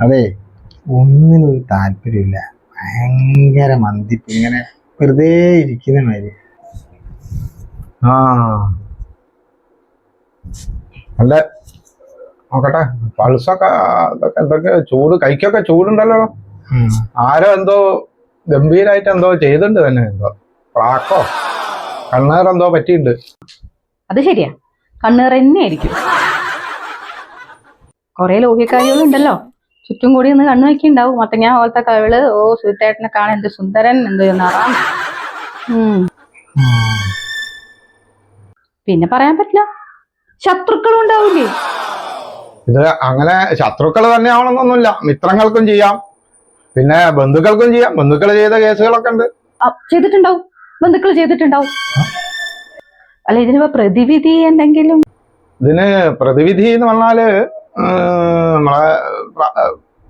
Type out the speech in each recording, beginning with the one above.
അതെ, ഒന്നിനൊരു താല്പര്യമില്ല. ഭയങ്കര മന്തിപ്പ്, ഇങ്ങനെ വെറുതെ ഇരിക്കുന്ന മാതിരി. ആ അല്ല നോക്കട്ടെ, പൾസൊക്കെ എന്തൊക്കെ ചൂട്, കൈക്കൊക്കെ ചൂടുണ്ടല്ലോ. ആരോ എന്തോ ഗംഭീരായിട്ട് എന്തോ ചെയ്തിട്ടുണ്ട് തന്നെ, എന്തോ പ്രാക്കോ കണ്ണേറെന്തോ പറ്റിയിട്ടുണ്ട്. അത് ശരിയാ, കണ്ണേറ് തന്നെ ആയിരിക്കും. കൊറേ ലോഹ്യക്കാരികളുണ്ടല്ലോ ചുറ്റും കൂടി ഒന്ന് കണ്ണു വെക്കിണ്ടാവും. മത്തങ്ങ പോലത്തെ കവിള്, ഓ സുഹൃത്തേട്ടനെ കാണാൻ എന്ത് സുന്ദരൻ, എന്ത് നിറാം. പിന്നെ പറയാൻ പറ്റില്ല, ശത്രുക്കളും ഉണ്ടാവൂലേ. ഇത് അങ്ങനെ ശത്രുക്കൾ തന്നെ ആവണമെന്നൊന്നുമില്ല, മിത്രങ്ങൾക്കും ചെയ്യാം, പിന്നെ ബന്ധുക്കൾക്കും ചെയ്യാം. ബന്ധുക്കൾ ചെയ്ത കേസുകളൊക്കെ ഉണ്ട്. ചെയ്തിട്ടുണ്ടാവും, ബന്ധുക്കൾ ചെയ്തിട്ടുണ്ടാവും. അല്ല, ഇതിനിപ്പോ പ്രതിവിധി എന്തെങ്കിലും? ഇതിന് പ്രതിവിധി എന്ന് പറഞ്ഞാല് നമ്മളെ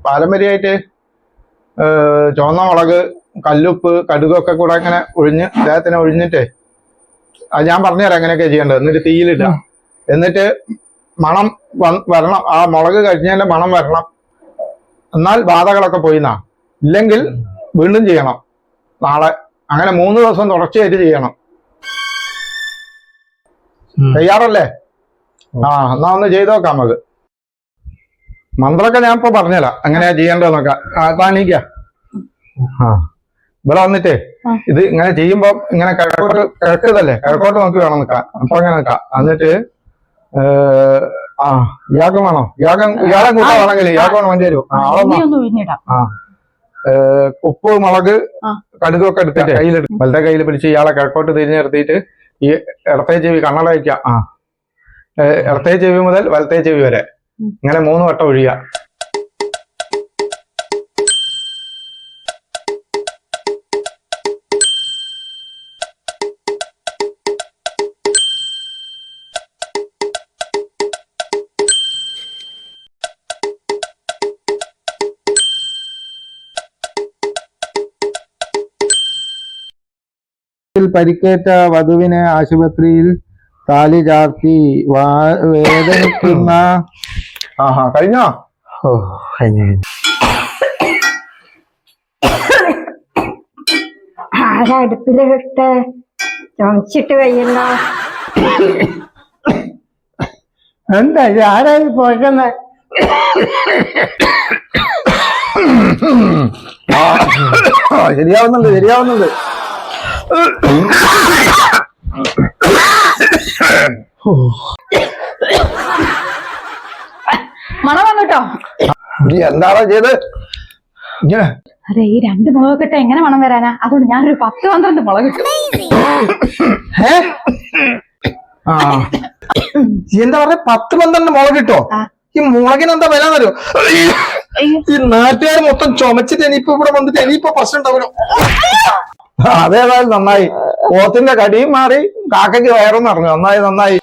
പാരമ്പര്യമായിട്ട് ചുവന്ന മുളക്, കല്ലുപ്പ്, കടുകൊക്കെ കൂടെ ഇങ്ങനെ ഒഴിഞ്ഞ് അദ്ദേഹത്തിനെ ഒഴിഞ്ഞിട്ട്, അത് ഞാൻ പറഞ്ഞുതരാം എങ്ങനെയൊക്കെ ചെയ്യേണ്ടത്. എന്നിട്ട് തീയിലിടുക, എന്നിട്ട് മണം വരണം, ആ മുളക് കഴിഞ്ഞതിന്റെ മണം വരണം. എന്നാൽ ബാധകളൊക്കെ പോയിന്നാ. ഇല്ലെങ്കിൽ വീണ്ടും ചെയ്യണം നാളെ. അങ്ങനെ 3 ദിവസം തുടർച്ചയായിട്ട് ചെയ്യണം. തയ്യാറല്ലേ? എന്നാ ഒന്ന് ചെയ്ത് നോക്കാം നമുക്ക്. മന്ത്രമൊക്കെ ഞാൻ ഇപ്പൊ പറഞ്ഞുതരാം എങ്ങനെയാ ചെയ്യേണ്ടതെന്നൊക്കെ. താനീക്ക ഇവിടെ വന്നിട്ടേ ഇത് ഇങ്ങനെ ചെയ്യുമ്പോ ഇങ്ങനെ കിഴക്കതല്ലേ, കിഴക്കോട്ട് നോക്കി വേണം നിൽക്കാൻ. അപ്പൊ അങ്ങനെ നിൽക്കാം. എന്നിട്ട് ഇയാൾക്ക് വേണോ? ഇയാളെ കൂട്ടാ വേണമെങ്കിൽ ഇയാൾക്ക് വേണം വണ്ടി വരും. ഉപ്പ്, മുളക്, കടുകൊക്കെ എടുത്തിട്ട് കയ്യിലെടുക്കും. വലത്തെ കയ്യിൽ പിടിച്ച് ഇയാളെ കിഴക്കോട്ട് തിരിഞ്ഞ് നിർത്തിയിട്ട് ഈ ഇടത്തെ ചെവി കണ്ണട വയ്ക്കാം. ഇടത്തെ ചെവി മുതൽ വലത്തെ ചെവി വരെ ഇങ്ങനെ 3 വട്ടം ഒഴിയുക. പരിക്കേറ്റ വധുവിനെ ആശുപത്രിയിൽ താലി ചാർത്തി വേദനിക്കുന്ന. കഴിഞ്ഞോ? കഴിഞ്ഞു. ആരാ അടുപ്പിലിട്ട് ചുമച്ചിട്ട് വയ്യല്ലോ? എന്താ ഇത്? ആരായി പോയിക്കുന്ന? ശരിയാവുന്നുണ്ട്. മണം വന്നിട്ടോ? എന്താണോ ചെയ്ത്? അതെ, ഈ 2 മുളക് ഇട്ട എങ്ങനെ മണം വരാനാ? അതുകൊണ്ട് ഞാനൊരു 10-12 മുളക് ഇട്ടു. എന്താ പറഞ്ഞ? 10-12 മുളക് കിട്ടോ? ഈ മുളകിന് എന്താ വില തരോ? ഈ നാട്ടുകാർ മൊത്തം ചുമച്ചിട്ട് ഇനിയിപ്പോ ഇവിടെ വന്നിട്ട് ഇനിയിപ്പോ പ്രശ്നം ഉണ്ടാവല്ലോ. അതേതായാലും നന്നായി. പോത്തിന്റെ കടിയും മാറി, കാക്കയ്ക്ക് വയറും നിറഞ്ഞു. നന്നായി.